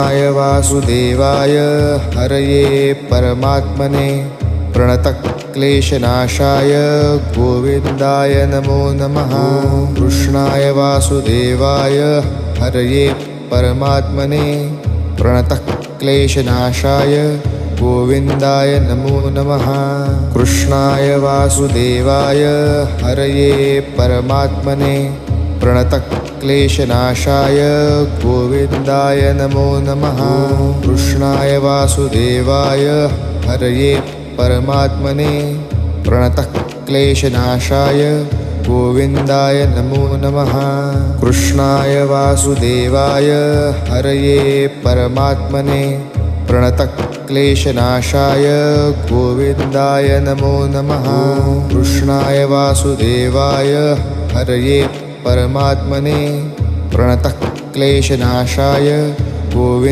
वासुदेवाय हरये परमात्मने प्रणतक्लेशनाशाय गोविन्दाय नमो नमः। कृष्णाय वासुदेवाय हरये परमात्मने प्रणतक्लेशनाशाय गोविन्दाय नमो नमः। कृष्णाय वासुदेवाय हरये परमात्मने प्रणतक्लेशनाशाय गोविन्दाय नमो नमः। कृष्णाय वासुदेवाय हरये परमात्मने प्रणतक्लेशनाशाय गोविन्दाय नमो नमः। कृष्णाय वासुदेवाय हरये परमात्मने प्रणतक्लेशनाशाय गोविन्दाय नमो नमः। कृष्णाय वासुदेवाय हरये परमात्मने प्रणतक्लेशनाशाय गोविन्दाय